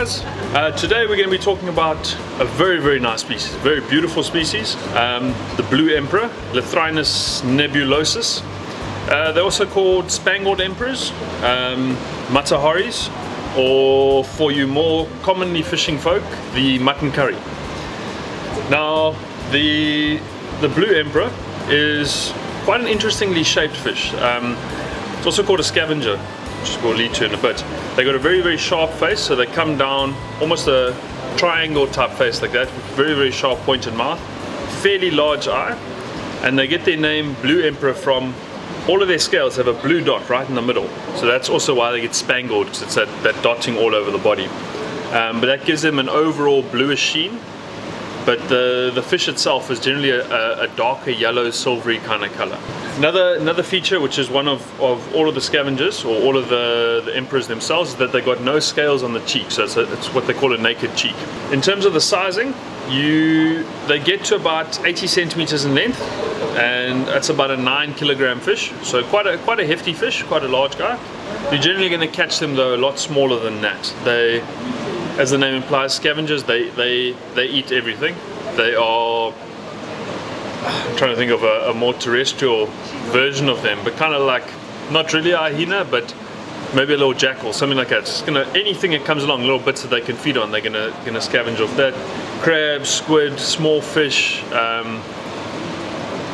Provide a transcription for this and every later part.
guys, today we're going to be talking about a very nice species, very beautiful species, the blue emperor, Lithrinus nebulosus. They're also called spangled emperors, mataharis, or for you more commonly fishing folk, the mutton curry. Now the blue emperor is quite an interestingly shaped fish. It's also called a scavenger, which we'll lead to in a bit. They got a very sharp face, so they come down almost a triangle type face like that, very sharp pointed mouth, fairly large eye, and they get their name blue emperor from all of their scales have a blue dot right in the middle, so that's also why they get spangled, because it's that dotting all over the body. But that gives them an overall bluish sheen. But the fish itself is generally a darker yellow, silvery kind of color. Another feature, which is one of all of the scavengers, or all of the emperors themselves, is that they got no scales on the cheek, so it's what they call a naked cheek. In terms of the sizing, they get to about 80 centimeters in length, and that's about a 9 kilogram fish, so quite a hefty fish, quite a large guy. You're generally going to catch them though a lot smaller than that. As the name implies, scavengers, they eat everything. They are, I'm trying to think of a more terrestrial version of them, but kind of like, not really a hyena, but maybe a little jackal, something like that. Just anything that comes along, little bits that they can feed on, they're gonna scavenge off that. Crabs, squid, small fish,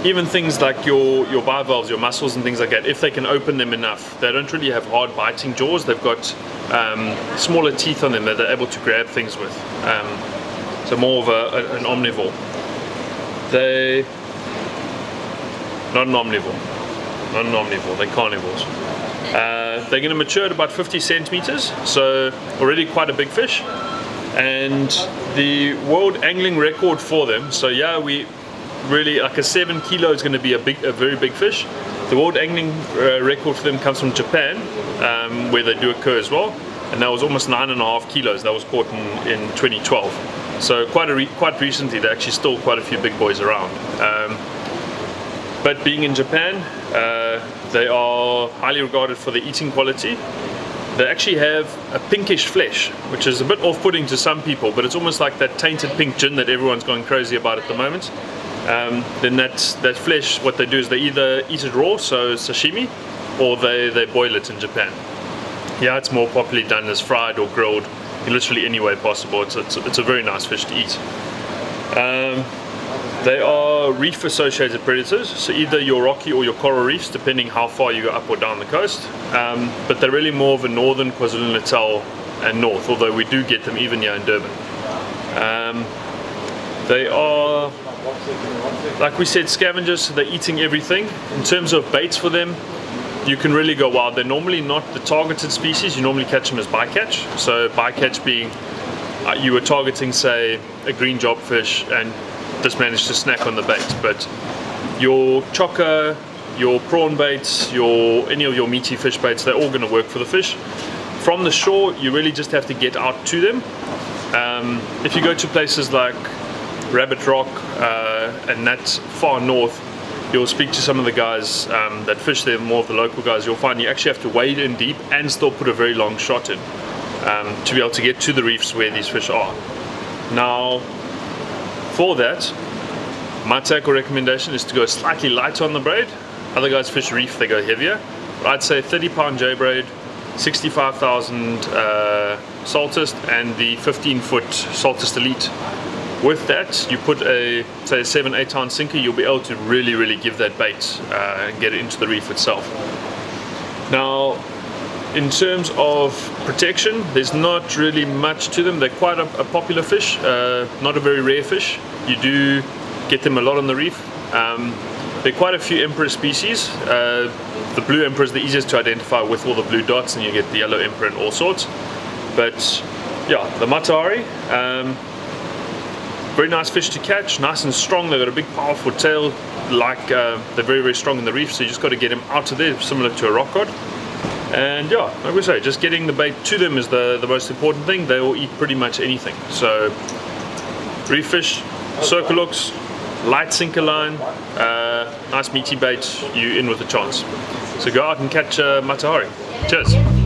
even things like your bivalves, your mussels and things like that, if they can open them enough. They don't really have hard biting jaws, they've got smaller teeth on them that they're able to grab things with. So more of an omnivore. Not an omnivore, they're carnivores. They're going to mature at about 50 centimeters, so already quite a big fish. And the world angling record for them, so yeah, really like a 7 kilo is going to be a very big fish. The world angling record for them comes from Japan, where they do occur as well, and that was almost 9.5 kilos. That was caught in 2012. So quite recently, there are actually still quite a few big boys around. But being in Japan, they are highly regarded for their eating quality. They actually have a pinkish flesh, which is a bit off-putting to some people, but it's almost like that tainted pink gin that everyone's going crazy about at the moment. Then that flesh, what they do is they either eat it raw, so sashimi, or they boil it in Japan. Yeah, it's more popularly done as fried or grilled, in literally any way possible. It's a very nice fish to eat. They are reef associated predators, so either your rocky or your coral reefs, depending how far you go up or down the coast. But they're really more of a northern KwaZulu-Natal and north, although we do get them even here in Durban. They are, like we said, scavengers, so they're eating everything. In terms of baits for them, you can really go wild. They're normally not the targeted species. You normally catch them as bycatch. So bycatch being you were targeting, say, a green jobfish and just managed to snack on the bait. But your chocker, your prawn baits, any of your meaty fish baits, they're all going to work for the fish. From the shore, you really just have to get out to them. If you go to places like Rabbit Rock and that's far north, you'll speak to some of the guys that fish there, more of the local guys. You'll find you actually have to wade in deep and still put a very long shot in to be able to get to the reefs where these fish are. Now, for that, my take or recommendation is to go slightly lighter on the braid. Other guys fish reef, they go heavier. But I'd say 30-pound J braid, 65,000 Saltist, and the 15-foot Saltist Elite. With that, you put say a 7-8 ounce sinker, you'll be able to really give that bait and get it into the reef itself. Now, in terms of protection, there's not really much to them. They're quite a popular fish, not a very rare fish. You do get them a lot on the reef. There are quite a few emperor species. The blue emperor is the easiest to identify with all the blue dots, and you get the yellow emperor and all sorts. But yeah, the matahari, very nice fish to catch, nice and strong. They've got a big powerful tail, they're very strong in the reef, so you just got to get them out of there, similar to a rock cod. And yeah, like we say, just getting the bait to them is the most important thing. They will eat pretty much anything. So reef fish, circle hooks, light sinker line, nice meaty bait, you in with a chance. So go out and catch matahari. Cheers.